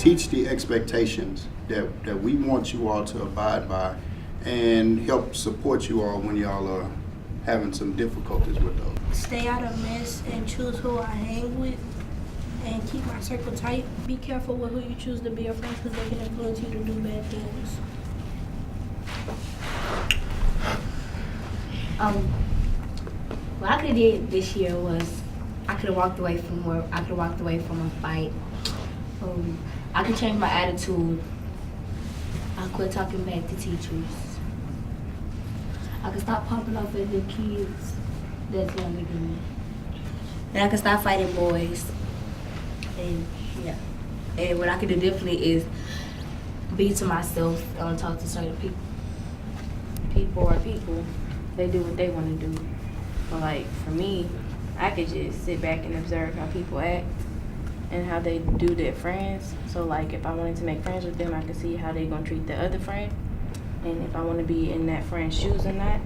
teach the expectations that we want you all to abide by, and help support you all when y'all are having some difficulties with those. Stay out of mess and choose who I hang with and keep my circle tight. Be careful with who you choose to be your friends because they can influence you to do bad things. What I could have did this year was I could have walked away from work. I could have walked away from a fight. I could change my attitude. I quit talking back to teachers. I could stop popping off at the kids that's younger than me. And I could stop fighting boys. And yeah. And what I could do differently is be to myself and talk to certain people. People are people. They do what they want to do. But like for me, I could just sit back and observe how people act and how they do their friends. So like if I wanted to make friends with them, I could see how they gonna treat the other friend, and if I want to be in that friend's shoes or not,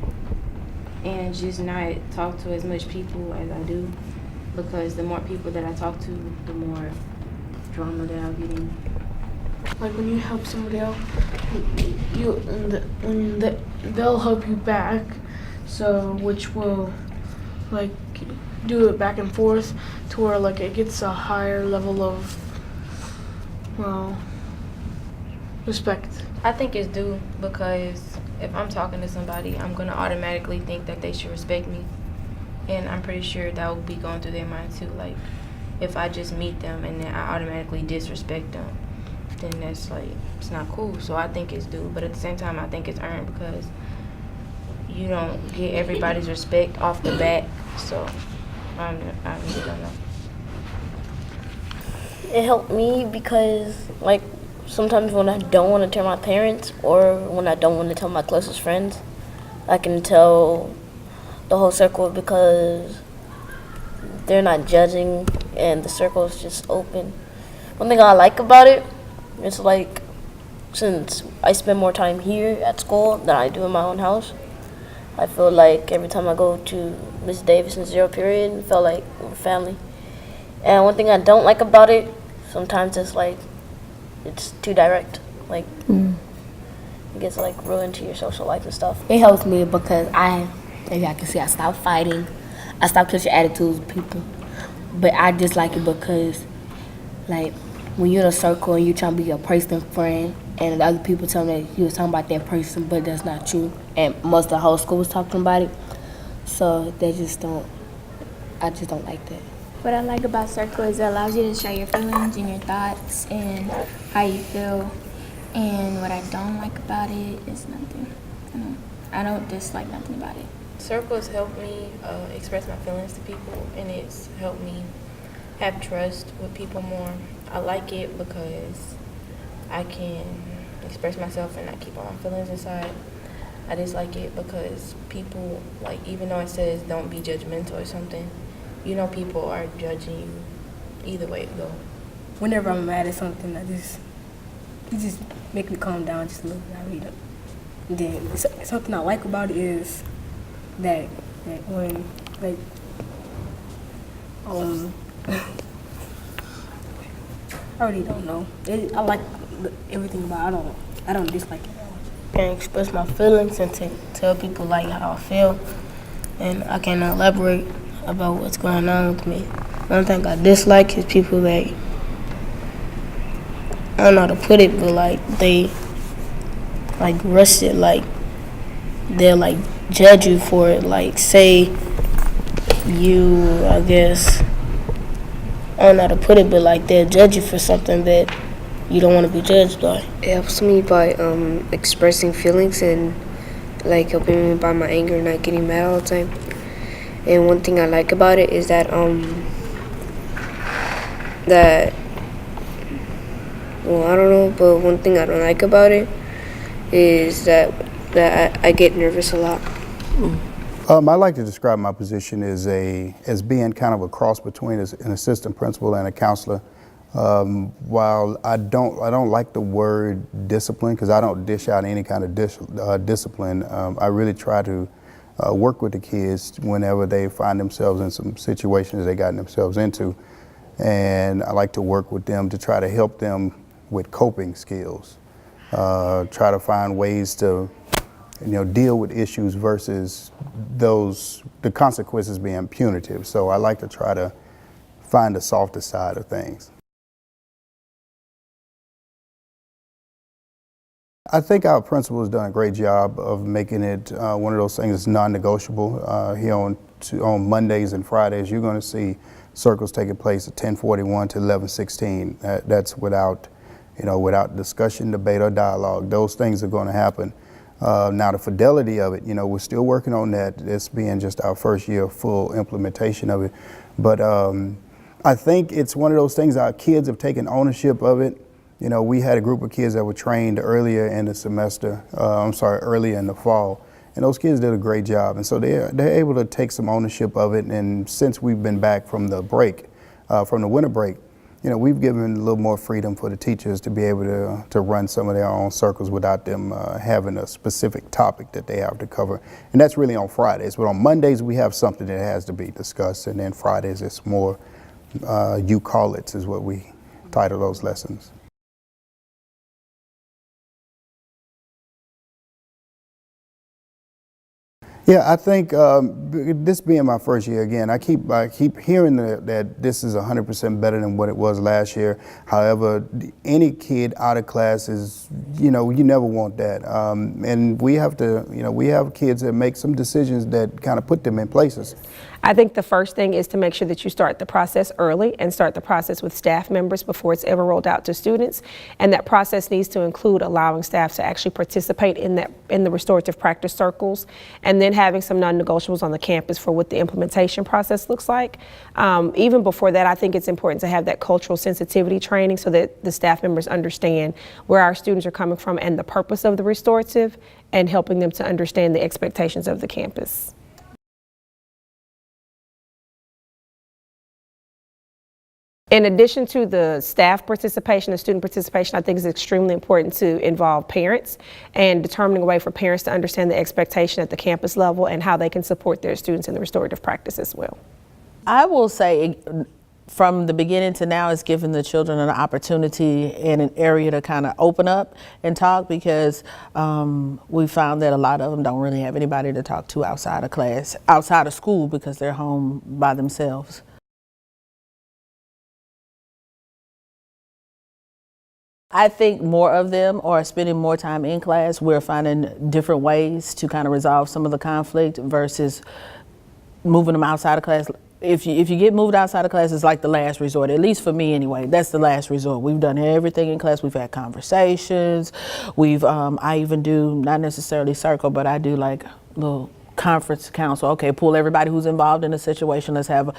and just not talk to as much people as I do, because the more people that I talk to, the more drama that I'll get in. Like when you help somebody else, they'll help you back. So which will like do it back and forth to where like it gets a higher level of respect. I think it's due because if I'm talking to somebody, I'm gonna automatically think that they should respect me, and I'm pretty sure that will be going through their mind too. Like if I just meet them and then I automatically disrespect them, then that's like, it's not cool. So I think it's due, but at the same time I think it's earned because you don't get everybody's respect off the bat. So I really don't know. It helped me because, like, sometimes when I don't want to tell my parents or when I don't want to tell my closest friends, I can tell the whole circle because they're not judging and the circle is just open. One thing I like about it is, like, since I spend more time here at school than I do in my own house, I feel like every time I go to Miss Davison's 0 period, I feel like we're family. And one thing I don't like about it, sometimes it's like, it's too direct. Like, it gets like real into your social life and stuff. It helps me because as y'all can see, I stopped fighting. I stopped catching attitudes with people. But I dislike it because, like, when you're in a circle and you're trying to be a person friend, and the other people tell me that you was talking about that person, but that's not true. And most of the whole school was talking about it. So I just don't like that. What I like about Circle is it allows you to share your feelings and your thoughts and how you feel. And what I don't like about it is nothing. I don't dislike nothing about it. Circles help me express my feelings to people, and it's helped me have trust with people more. I like it because I can express myself and not keep all my feelings inside. I dislike it because people, like, even though it says don't be judgmental or something, you know people are judging you either way it go. Whenever I'm mad at something, it just make me calm down just a little bit. I read it. And then something I like about it is that when, like, I really don't know. I like everything about it. I don't dislike it. I can express my feelings and tell people like how I feel, and I can elaborate about what's going on with me. One thing I dislike is people that, I don't know how to put it, but like they like rush it, like they'll like judge you for it. Like say you, I guess, I don't know how to put it, but like they'll judge you for something that you don't want to be judged by. It helps me by expressing feelings and like helping me by my anger, not getting mad all the time. And one thing I like about it is that well, I don't know, but one thing I don't like about it is that I get nervous a lot. I like to describe my position as being kind of a cross between an assistant principal and a counselor. While I don't like the word discipline because I don't dish out any kind of discipline. I really try to work with the kids whenever they find themselves in some situations they got themselves into, and I like to work with them to try to help them with coping skills. Try to find ways to, deal with issues versus the consequences being punitive. So I like to try to find the softer side of things. I think our principal has done a great job of making it one of those things that's non-negotiable. Here on Mondays and Fridays, you're going to see circles taking place at 10:41 to 11:16. That's without discussion, debate, or dialogue. Those things are going to happen. Now the fidelity of it, we're still working on that. This being just our first year of full implementation of it. But I think it's one of those things, our kids have taken ownership of it. We had a group of kids that were trained earlier in the semester, earlier in the fall, and those kids did a great job. And so they're able to take some ownership of it. And since we've been back from the break, from the winter break, we've given a little more freedom for the teachers to be able to run some of their own circles without them having a specific topic that they have to cover. And that's really on Fridays. But on Mondays, we have something that has to be discussed. And then Fridays, it's more you call it is what we title those lessons. Yeah, I think this being my first year again, I keep hearing that this is 100% better than what it was last year. However, any kid out of class is, you never want that. And we have to, we have kids that make some decisions that kind of put them in places. I think the first thing is to make sure that you start the process early and start the process with staff members before it's ever rolled out to students. And that process needs to include allowing staff to actually participate in the restorative practice circles, and then having some non-negotiables on the campus for what the implementation process looks like. Even before that, I think it's important to have that cultural sensitivity training so that the staff members understand where our students are coming from and the purpose of the restorative, and helping them to understand the expectations of the campus. In addition to the staff participation, the student participation, I think it's extremely important to involve parents and determining a way for parents to understand the expectation at the campus level and how they can support their students in the restorative practice as well. I will say from the beginning to now, it's given the children an opportunity and an area to kind of open up and talk, because we found that a lot of them don't really have anybody to talk to outside of class, outside of school, because they're home by themselves. I think more of them are spending more time in class. We're finding different ways to kind of resolve some of the conflict versus moving them outside of class. If you get moved outside of class, it's like the last resort, at least for me anyway. That's the last resort. We've done everything in class. We've had conversations. I even do, not necessarily circle, but I do like little conference council. Okay, pull everybody who's involved in the situation. Let's have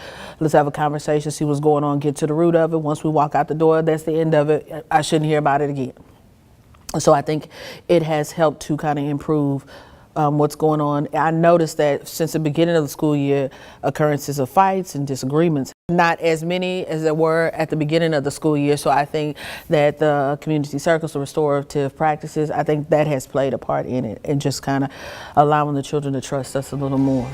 a conversation, see what's going on, get to the root of it. Once we walk out the door, that's the end of it. I shouldn't hear about it again. So I think it has helped to kind of improve what's going on. I noticed that since the beginning of the school year, occurrences of fights and disagreements, not as many as there were at the beginning of the school year. So I think that the community circles, the restorative practices, I think that has played a part in it, and just kind of allowing the children to trust us a little more.